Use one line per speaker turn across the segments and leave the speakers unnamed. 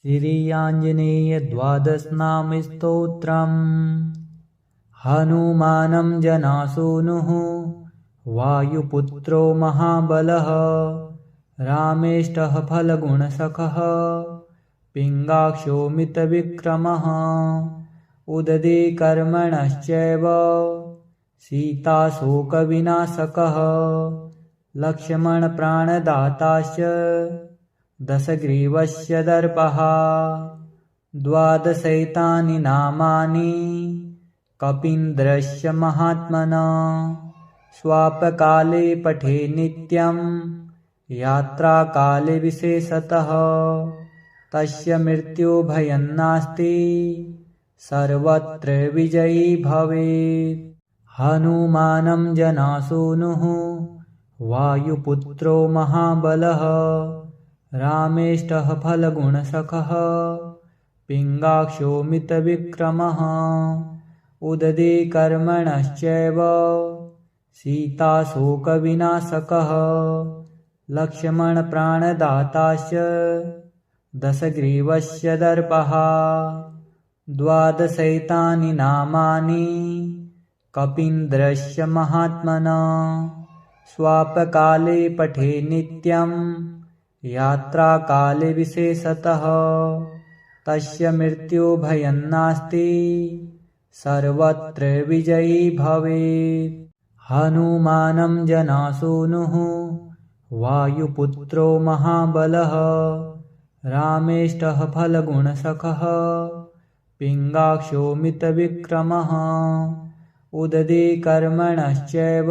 श्रीआञ्जनेय द्वादशनाम स्तोत्रम्। हनुमानं जनासूनुः वायुपुत्रो महाबलः, रामेष्टः फलगुणसखः पिङ्गाक्षो मितविक्रमः। उददे कर्मणश्चैव सीताशोकविनाशकः, लक्ष्मणप्राणदाताश्च दशग्रीवस्य दर्पः। द्वादशैतानि नामानि कपीन्द्रस्य महात्मना, स्वापकाले पठे नित्यं यात्राकाले विशेषतः। तस्य मृत्युभयं नास्ति, सर्वत्र विजयी भवेत्। हनुमानं जनासूनुः वायुपुत्रो महाबलः, रामेष्टः फलगुणसखः पिङ्गाक्षो मितविक्रमः। उददे कर्मणश्चैव सीताशोकविनाशकः, लक्ष्मणप्राणदाताश्च दशग्रीवस्य दर्पः। द्वादशैतानि नामानि कपीन्द्रस्य महात्मना, स्वापकाले पठे नित्यं यात्राकाले विशेषतः। तस्य मृत्युभयं नास्ति, सर्वत्र विजयी भवेत्। हनुमानं जनासूनुः वायुपुत्रो महाबलः, रामेष्टः फलगुणसखः पिङ्गाक्षो मितविक्रमः। उददे कर्मणश्चैव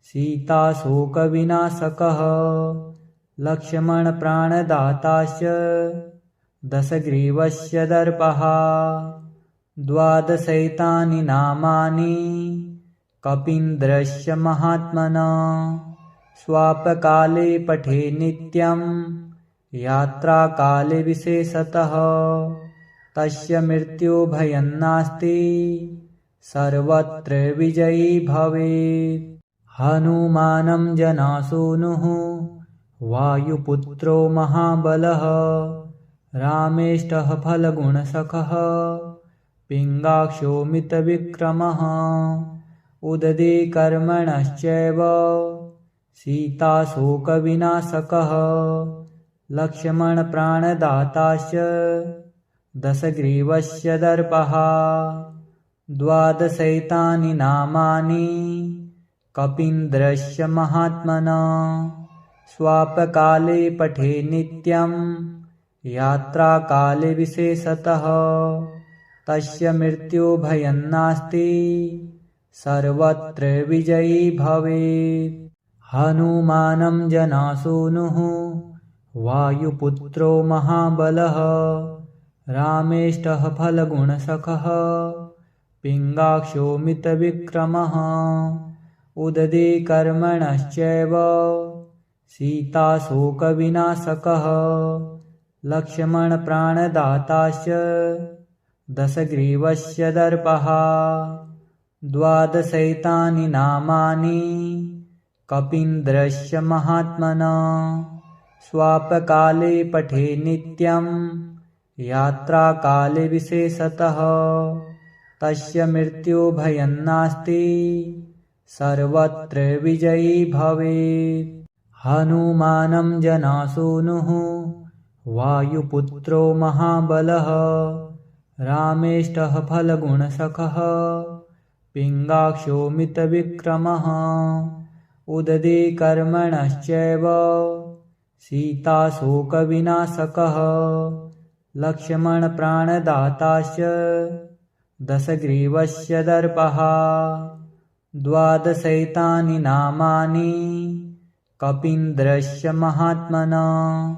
सीताशोकविनाशकः, लक्ष्मणप्राणदाताश्च दशग्रीवस्य दर्पः। द्वादशैतानि नामानि कपीन्द्रस्य महात्मना, स्वापकाले पठे नित्यं यात्राकाले विशेषतः। तस्य मृत्युभयं नास्ति, सर्वत्र विजयी भवेत्। हनुमानं जनासूनुः वायुपुत्रो महाबलः, रामेष्टः फलगुणसखः पिङ्गाक्षो मितविक्रमः। उददे कर्मणश्चैव सीताशोकविनाशकः, लक्ष्मणप्राणदाताश्च दशग्रीवस्य दर्पः। द्वादशैतानि नामानि कपीन्द्रस्य महात्मना, स्वापकाले पठे नित्यं यात्राकाले विशेषतः। तस्य मृत्युभयं नास्ति, सर्वत्र विजयी भवेत्। हनुमानं जनासूनुः वायुपुत्रो महाबलः, रामेष्टः फलगुणसखः पिङ्गाक्षो मितविक्रमः। उददे कर्मणश्चैव सीताशोकविनाशकः, लक्ष्मणप्राणदाताश्च दशग्रीवस्य दर्पः। द्वादशैतानि नामानि कपीन्द्रस्य महात्मना, स्वापकाले पठे नित्यं यात्राकाले विशेषतः। तस्य मृत्युभयं नास्ति, सर्वत्र विजयी भवेत्। हनुमानं जनासूनुः वायुपुत्रो महाबलः, रामेष्टः फलगुणसखः पिङ्गाक्षो मितविक्रमः। उददे कर्मणश्चैव सीताशोकविनाशकः, लक्ष्मणप्राणदाताश्च दशग्रीवस्य दर्पः। द्वादशैतानि नामानि कपीन्द्रस्य महात्मना,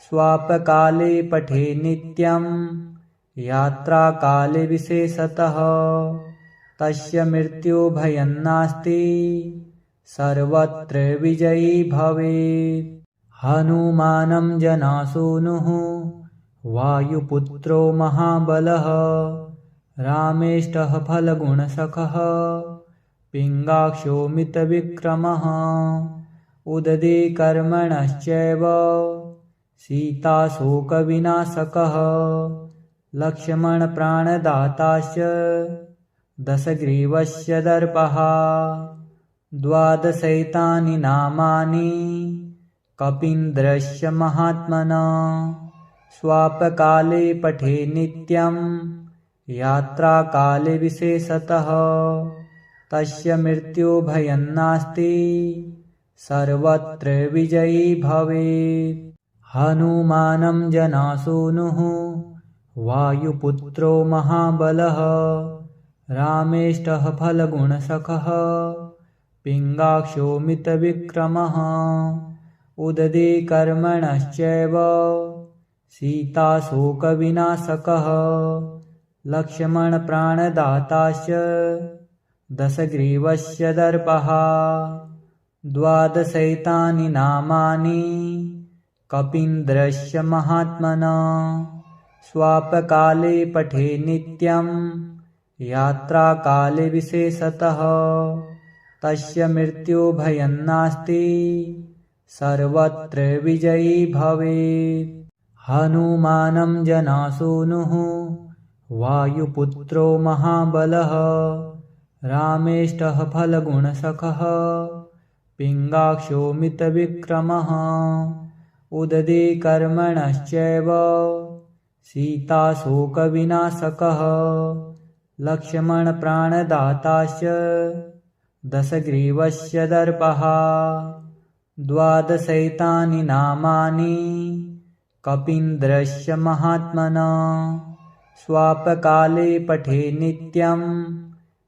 स्वापकाले पठे नित्यं यात्राकाले विशेषतः। तस्य मृत्युभयं नास्ति, सर्वत्र विजयी भवेत्। हनुमानं जनासूनुः वायुपुत्रो महाबलः, रामेष्टः फलगुणसखः पिङ्गाक्षो मितविक्रमः। उददे कर्मणश्चैव सीताशोकविनाशकः लक्ष्मणप्राणदाताश्च दशग्रीवस्य दर्पः 12 नामानि कपीन्द्रस्य महात्मनः स्वापकाले पठे नित्यं यात्राकाले विशेषतः तस्य मृत्युभयं नास्ति सर्वत्र विजयी भवेत्। हनुमानं जनासूनुः वायुपुत्रो महाबलः रामेष्टः फलगुणसखः पिङ्गाक्षो मितविक्रमः उददे कर्मणश्चैव सीताशोकविनाशकः लक्ष्मणप्राणदाताश्च दशग्रीवस्य दर्पः 12 नामानि कपीन्द्रस्य महात्मनः स्वापकाले पठे नित्यं यात्राकाले विशेषतः तस्य मृत्युभयं नास्ति सर्वत्र विजयी भवेत्। हनुमानं जनासूनुः वायुपुत्रो महाबलः रामेष्टः फलगुणसखः पिङ्गाक्षो मितविक्रमः उददे कर्मणश्चैव सीताशोकविनाशकः लक्ष्मणप्राणदाताश्च दशग्रीवस्य दर्पः 12 नामानि कपीन्द्रस्य महात्मनः स्वापकाले पठे नित्यं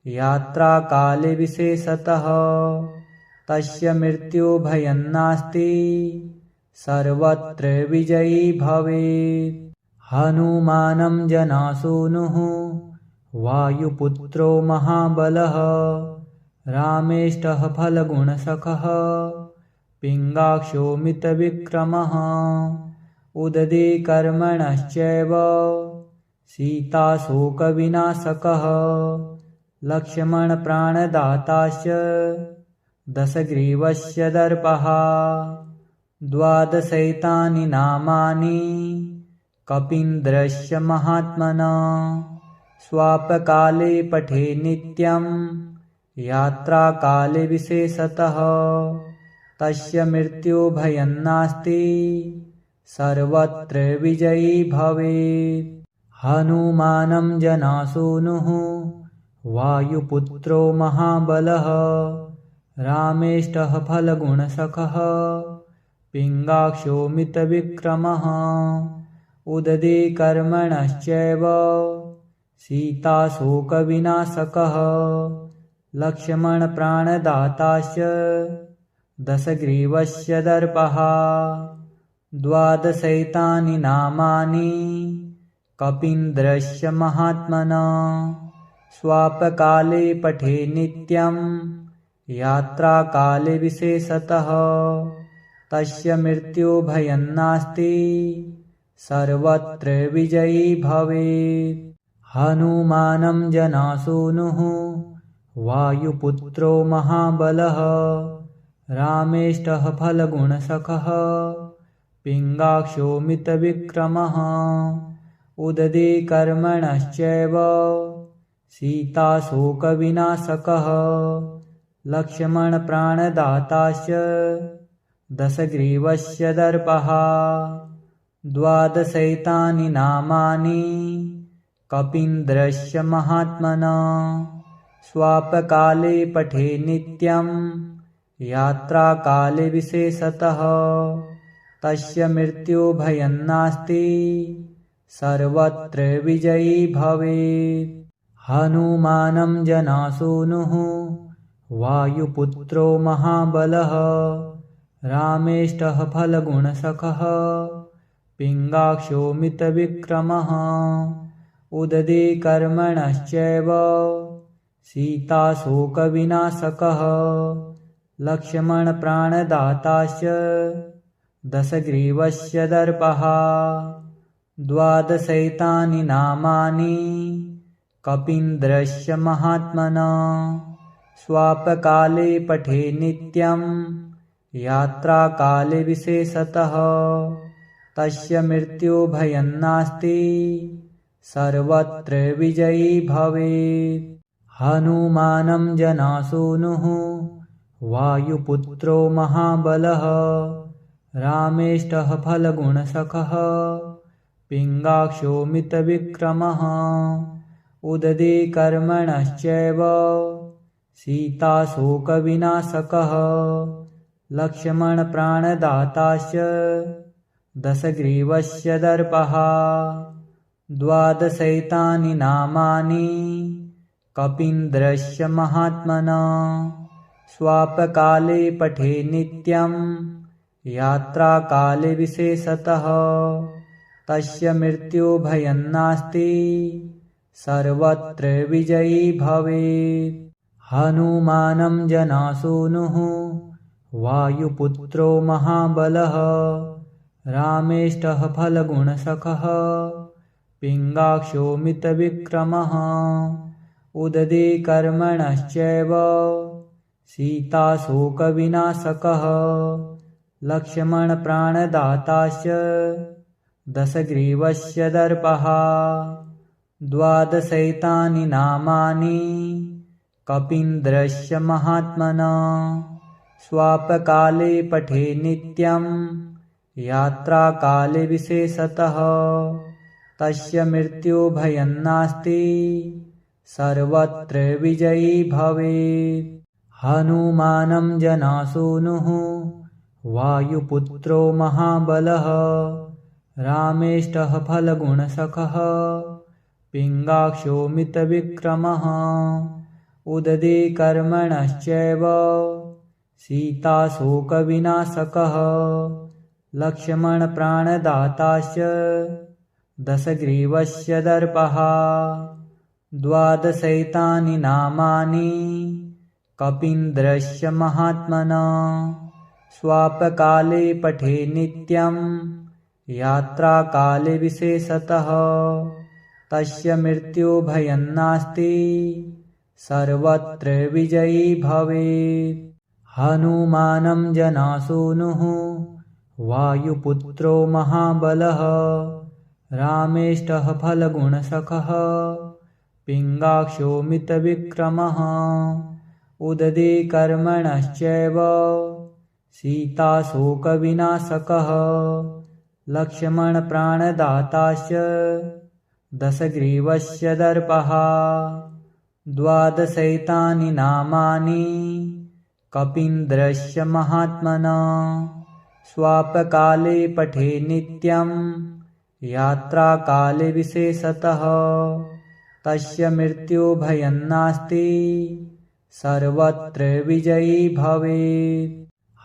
यात्राकाले विशेषतः तस्य मृत्युभयं नास्ति सर्वत्र विजयी भवेत्। हनुमानं जनासूनुः वायुपुत्रो महाबलः रामेष्टः फलगुणसखः पिङ्गाक्षो मितविक्रमः उददे कर्मणश्चैव सीताशोकविनाशकः लक्ष्मणप्राणदाताश्च दशग्रीवस्य दर्पः 12 नामानि कपीन्द्रस्य महात्मनः स्वापकाले पठे नित्यं यात्राकाले विशेषतः तस्य मृत्युभयं नास्ति सर्वत्र विजयी भवेत्। हनुमानं जनासूनुः वायुपुत्रो महाबलः रामेष्टः फलगुणसखः पिङ्गाक्षो मितविक्रमः उददे कर्मणश्चैव सीताशोकविनाशकः लक्ष्मणप्राणदाताश्च दशग्रीवस्य दर्पः 12 नामानि कपीन्द्रस्य महात्मनः स्वापकाले पठे नित्यं यात्राकाले विशेषतः तस्य मृत्युभयं नास्ति सर्वत्र विजयी भवेत्। हनुमानं जनासूनुः वायुपुत्रो महाबलः रामेष्टः फलगुणसखः पिङ्गाक्षो मितविक्रमः उददे कर्मणश्चैव सीताशोकविनाशकः लक्ष्मणप्राणदाताश्च दशग्रीवस्य दर्पः 12 नामानि कपीन्द्रस्य महात्मनः स्वापकाले पठे नित्यं यात्राकाले विशेषतः तस्य मृत्युभयं नास्ति सर्वत्र विजयी भवेत्। हनुमानं जनासूनुः वायुपुत्रो महाबलः रामेष्टः फलगुणसखः पिङ्गाक्षो मितविक्रमः उददे कर्मणश्चैव सीताशोकविनाशकः लक्ष्मणप्राणदाताश्च दशग्रीवस्य दर्पः 12 नामानि कपीन्द्रस्य महात्मनः स्वापकाले पठे नित्यं यात्राकाले विशेषतः तस्य मृत्युभयं नास्ति सर्वत्र विजयी भवेत्। हनुमानं जनासूनुः वायुपुत्रो महाबलः रामेष्टः फलगुणसखः पिङ्गाक्षो मितविक्रमः उददे कर्मणश्चैव सीताशोकविनाशकः लक्ष्मणप्राणदाताश्च दशग्रीवस्य दर्पः। द्वादशैतानि नामानि कपीन्द्रस्य महात्मना स्वापकाले पठे नित्यं यात्राकाले विशेषतः तस्य मृत्युभयं नास्ति सर्वत्र विजयी भवेत्। हनुमानं जनासूनुः वायुपुत्रो महाबलः रामेष्टः फलगुणसखः पिङ्गाक्षो मितविक्रमः उददे कर्मणश्चैव सीताशोकविनाशकः लक्ष्मणप्राणदाताश्च दशग्रीवस्य दर्पः। द्वादशैतानि नामानि कपीन्द्रस्य महात्मना स्वापकाले पठे नित्यं यात्राकाले विशेषतः तस्य मृत्युभयं नास्ति सर्वत्र विजयी भवेत्। हनुमानं जनासूनुः वायुपुत्रो महाबलः रामेष्टः फलगुणसखः पिङ्गाक्षो मितविक्रमः उददे कर्मणश्चैव सीताशोकविनाशकः लक्ष्मणप्राणदाताश्च दशग्रीवस्य दर्पः। द्वादशैतानि नामानि कपीन्द्रस्य महात्मना स्वापकाले पठे नित्यं यात्राकाले विशेषतः तस्य मृत्युभयं नास्ति सर्वत्र विजयी भवेत्। हनुमानं जनासूनुः वायुपुत्रो महाबलः रामेष्टः फलगुणसखः पिङ्गाक्षो मितविक्रमः उददे कर्मणश्चैव सीताशोकविनाशकः लक्ष्मणप्राणदाताश्च दशग्रीवस्य दर्पः। द्वादशैतानि नामानि कपीन्द्रस्य महात्मना स्वापकाले पठे नित्यं यात्राकाले विशेषतः तस्य मृत्युभयं नास्ति सर्वत्र विजयी भवेत्।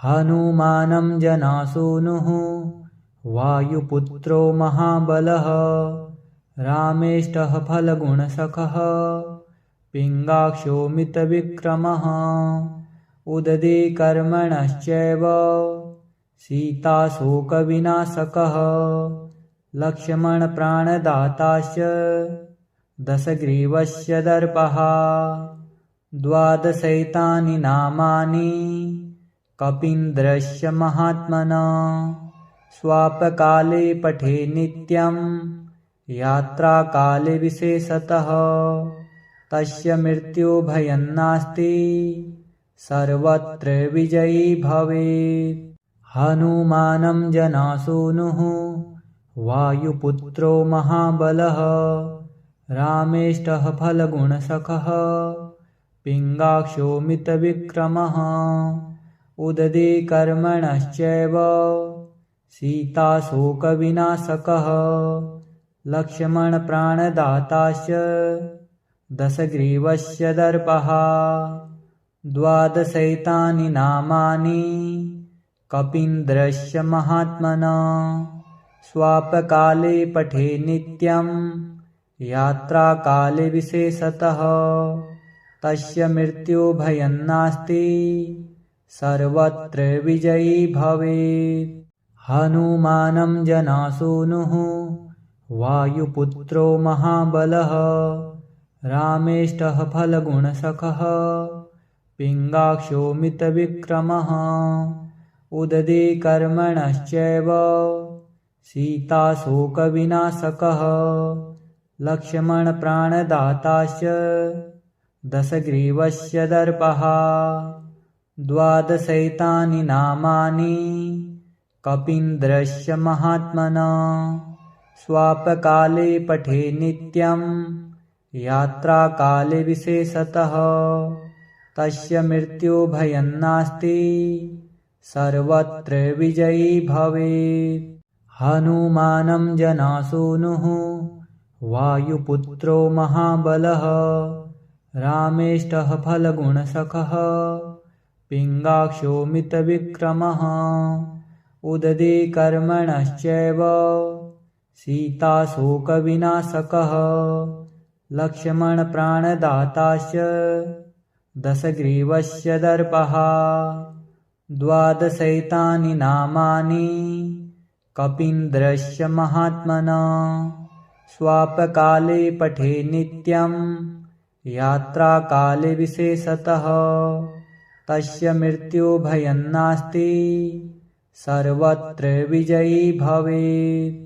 हनुमानं जनासूनुः वायुपुत्रो महाबलः रामेष्टः फलगुणसखः पिङ्गाक्षो मितविक्रमः उददे कर्मणश्चैव सीताशोकविनाशकः लक्ष्मणप्राणदाताश्च दशग्रीवस्य दर्पः। द्वादशैतानि नामानि कपीन्द्रस्य महात्मना स्वापकाले पठे नित्यं यात्राकाले विशेषतः तस्य मृत्युभयं नास्ति सर्वत्र विजयी भवेत्। हनुमानं जनासूनुः वायुपुत्रो महाबलः रामेष्टः फलगुणसखः पिङ्गाक्षो मितविक्रमः उददे कर्मणश्चैव सीताशोकविनाशकः लक्ष्मणप्राणदाताश्च दशग्रीवस्य दर्पः। द्वादशैतानि नामानि कपीन्द्रस्य महात्मना स्वापकाले पठे नित्यं यात्राकाले विशेषतः तस्य मृत्युभयं नास्ति सर्वत्र विजयी भवेत्। हनुमानं जनासूनुः वायुपुत्रो महाबलः रामेष्टः फलगुणसखः पिङ्गाक्षो मितविक्रमः उददे कर्मणश्चैव सीताशोकविनाशकः लक्ष्मणप्राणदाताश्च दशग्रीवस्य दर्पः 12 नामानि कपीन्द्रस्य महात्मना स्वापकाले पठे नित्यं यात्राकाले विशेषतः तस्य मृत्युभयं नास्ति सर्वत्र विजयी भवेत्। हनुमानं जनासूनुः वायुपुत्रो महाबलः रामेष्टः फलगुणसखः पिङ्गाक्षो मितविक्रमः उददे कर्मणश्चैव सीताशोकविनाशकः लक्ष्मणप्राणदाताश्च दशग्रीवस्य दर्पः 12 नामानि कपीन्द्रस्य महात्मना स्वापकाले पठे नित्यं यात्राकाले विशेषतः तस्य मृत्युभयं नास्ति सर्वत्र विजयी भवेत्।